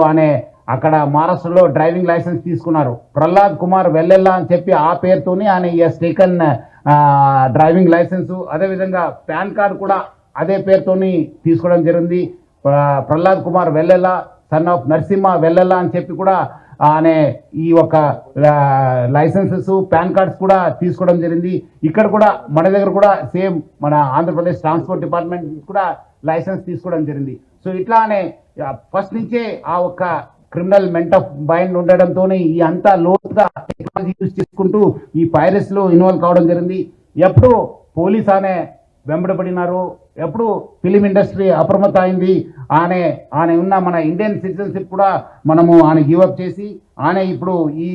అనే అక్కడ మహారాష్ట్రలో డ్రైవింగ్ లైసెన్స్ తీసుకున్నారు. ప్రహ్లాద్ కుమార్ వెల్లెల్లా అని చెప్పి ఆ పేరుతోని ఆయన ఎస్ టేకన్ డ్రైవింగ్ లైసెన్స్. అదేవిధంగా పాన్ కార్డు కూడా అదే పేరుతోని తీసుకోవడం జరిగింది. ప్రహ్లాద్ కుమార్ వెల్లెల్లా సన్ ఆఫ్ నరసింహ వెల్లెల్లా అని చెప్పి కూడా అనే ఈ యొక్క లైసెన్సెస్ పాన్ కార్డ్స్ కూడా తీసుకోవడం జరిగింది. ఇక్కడ కూడా మన దగ్గర కూడా సేమ్ మన ఆంధ్రప్రదేశ్ ట్రాన్స్పోర్ట్ డిపార్ట్మెంట్ కూడా లైసెన్స్ తీసుకోవడం జరిగింది. సో ఇట్లానే ఫస్ట్ నుంచే ఆ ఒక్క క్రిమినల్ మెంట్ ఆఫ్ మైండ్ ఉండడంతో ఈ అంతా లోతుగా టెక్నాలజీ యూజ్ చేసుకుంటూ ఈ పైరసీలో ఇన్వాల్వ్ కావడం జరిగింది. ఎప్పుడు పోలీస్ అనే వెంబడబడినారు, ఎప్పుడు ఫిలిం ఇండస్ట్రీ అప్రమత్తం అయింది. ఆయన ఉన్న మన ఇండియన్ సిటిజన్షిప్ కూడా మనము ఆయన గివప్ చేసి ఆయన ఇప్పుడు ఈ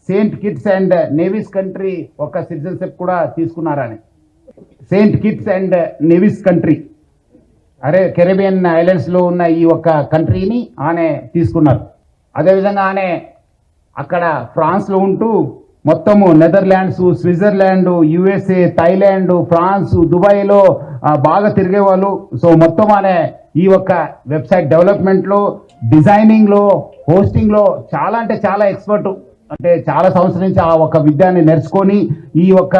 Saint Kitts and navies country ఒక సిటిజన్షిప్ కూడా తీసుకున్నారని. Saint Kitts and navies country Caribbean islands లో ఉన్న ఈ ఒక్క కంట్రీని ఆయన తీసుకున్నారు. అదేవిధంగా ఆయన అక్కడ ఫ్రాన్స్ లో ఉంటూ మొత్తము Netherlands, Switzerland, USA, Thailand, France, దుబాయ్లో బాగా తిరిగేవాళ్ళు. సో మొత్తం అనే ఈ ఒక్క వెబ్సైట్ డెవలప్మెంట్లో, డిజైనింగ్లో, హోస్టింగ్లో చాలా అంటే చాలా ఎక్స్పర్ట్. అంటే చాలా సంవత్సరం నుంచి ఆ ఒక విద్యాన్ని నేర్చుకొని ఈ ఒక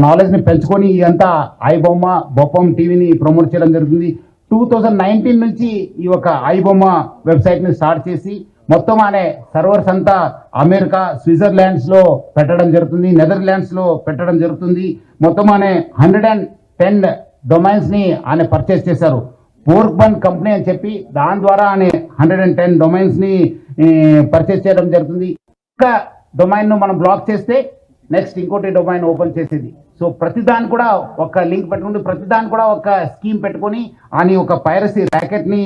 నాలెడ్జ్ని పెంచుకొని ఇదంతా ఐబొమ్మ బొప్పం టీవీని ప్రమోట్ చేయడం జరుగుతుంది. 2019 నుంచి ఈ ఒక ఐబొమ్మ వెబ్సైట్ని స్టార్ట్ చేసి మొత్తం అనే సర్వర్స్ అంతా అమెరికా, స్విట్జర్లాండ్స్ లో పెట్టడం జరుగుతుంది, నెదర్లాండ్స్ లో పెట్టడం జరుగుతుంది. మొత్తం అనే 110 డొమైన్స్ ని ఆయన పర్చేస్ చేశారు. పోర్క్బన్ కంపెనీ అని చెప్పి దాని ద్వారా ఆయన 110 డొమైన్స్ ని పర్చేస్ చేయడం జరుగుతుంది. ఒక డొమైన్ ను మనం బ్లాక్ చేస్తే నెక్స్ట్ ఇంకోటి డొమైన్ ఓపెన్ చేసేది. సో ప్రతిదాని కూడా ఒక లింక్ పెట్టుకుంటూ ప్రతిదాని కూడా ఒక స్కీమ్ పెట్టుకొని అని ఒక పైరసీ ర్యాకెట్ ని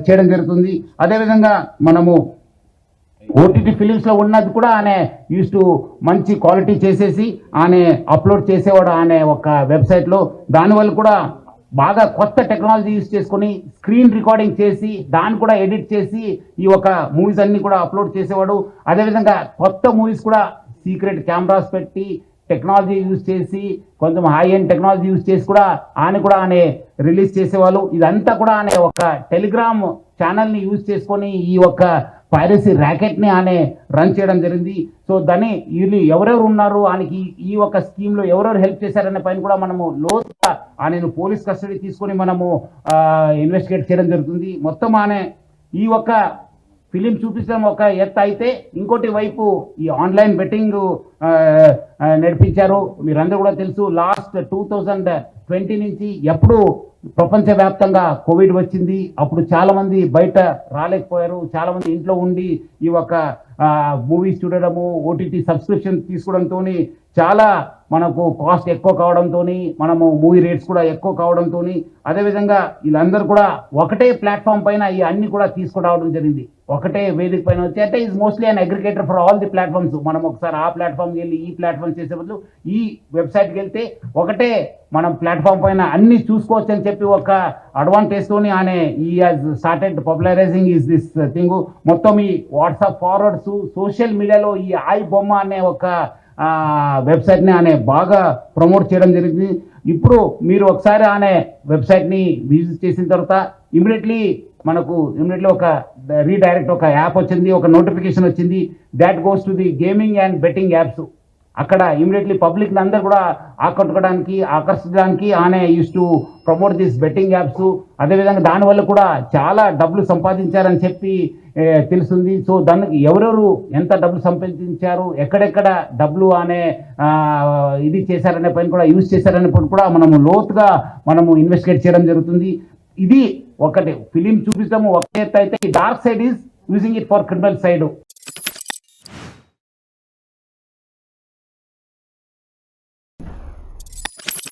చేయడం జరుగుతుంది. అదేవిధంగా మనము ఓటీటీ ఫిలిమ్స్ లో ఉన్నది కూడా ఆయన యూస్ టు మంచి క్వాలిటీ చేసేసి ఆయన అప్లోడ్ చేసేవాడు ఆయన ఒక వెబ్సైట్ లో. దానివల్ల కూడా బాగా కొత్త టెక్నాలజీ యూస్ చేసుకొని స్క్రీన్ రికార్డింగ్ చేసి దాన్ని కూడా ఎడిట్ చేసి ఈ ఒక మూవీస్ అన్ని కూడా అప్లోడ్ చేసేవాడు. అదేవిధంగా కొత్త మూవీస్ కూడా సీక్రెట్ కెమెరాస్ పెట్టి టెక్నాలజీ యూజ్ చేసి కొంచెం హై ఎండ్ టెక్నాలజీ యూజ్ చేసి కూడా ఆయన రిలీజ్ చేసేవాళ్ళు. ఇదంతా కూడా ఆయన ఒక టెలిగ్రామ్ ఛానల్ని యూజ్ చేసుకొని ఈ ఒక పైరసీ ర్యాకెట్ని ఆయన రన్ చేయడం జరిగింది. సో దాన్ని వీళ్ళు ఎవరెవరు ఉన్నారు ఆయనకి ఈ ఒక స్కీమ్లో ఎవరెవరు హెల్ప్ చేశారనే పైన కూడా మనము లోతుగా ఆయనను పోలీస్ కస్టడీ తీసుకొని మనము ఇన్వెస్టిగేట్ చేయడం జరుగుతుంది. మొత్తం ఆయన ఈ ఒక ఫిలిం చూపించడం ఒక ఎత్తు అయితే ఇంకోటి వైపు ఈ ఆన్లైన్ బెట్టింగ్ నడిపించారు. మీరందరూ కూడా తెలుసు, లాస్ట్ 2020 నుంచి ఎప్పుడు ప్రపంచవ్యాప్తంగా కోవిడ్ వచ్చింది. అప్పుడు చాలా మంది బయట రాలేకపోయారు, చాలా మంది ఇంట్లో ఉండి ఈ ఒక మూవీస్ చూడడము, ఓటీటీ సబ్స్క్రిప్షన్ తీసుకోవడంతో చాలా మనకు కాస్ట్ ఎక్కువ కావడంతో మనము మూవీ రేట్స్ కూడా ఎక్కువ కావడంతో అదేవిధంగా వీళ్ళందరూ కూడా ఒకటే ప్లాట్ఫామ్ పైన ఈ అన్ని కూడా తీసుకురావడం జరిగింది. ఒకటే వేదిక పైన వచ్చి అంటే is mostly an aggregator for all the platforms. మనం ఒకసారి ఆ ప్లాట్ఫామ్కి వెళ్ళి ఈ ప్లాట్ఫామ్ చేసే బదులు ఈ వెబ్సైట్కి వెళ్తే ఒకటే మనం ప్లాట్ఫామ్ పైన అన్ని చూసుకోవచ్చు అని చెప్పి ఒక అడ్వాంటేజ్ తోని ఆయన ఈ has started popularising is this thing. మొత్తం ఈ వాట్సాప్ ఫార్వర్డ్స్, సోషల్ మీడియాలో ఈ ఐబొమ్మ అనే ఒక వెబ్సైట్ని ఆయన బాగా ప్రమోట్ చేయడం జరిగింది. ఇప్పుడు మీరు ఒకసారి ఆయన వెబ్సైట్ని విజిట్ చేసిన తర్వాత ఇమీడియట్లీ ఒక రీడైరెక్ట్ ఒక యాప్ వచ్చింది, ఒక నోటిఫికేషన్ వచ్చింది. That goes to the gaming and betting apps. అక్కడ ఇమీడియట్లీ పబ్లిక్ అందరూ కూడా ఆకర్షించడానికి ఆయన use to promote this betting apps. అదేవిధంగా దానివల్ల కూడా చాలా డబ్బులు సంపాదించారని చెప్పి తెలుస్తుంది. సో దానికి ఎవరెవరు ఎంత డబ్బులు సంపాదించారు, ఎక్కడెక్కడ డబ్బులు అనే ఇది చేశారనే పైన కూడా యూజ్ చేశారనే పైన కూడా మనము లోతుగా ఇన్వెస్టిగేట్ చేయడం జరుగుతుంది. ఇది ఒకటి ఫిలిం చూపించడం ఒక ఎత్తు అయితే dark side is using it for criminal side.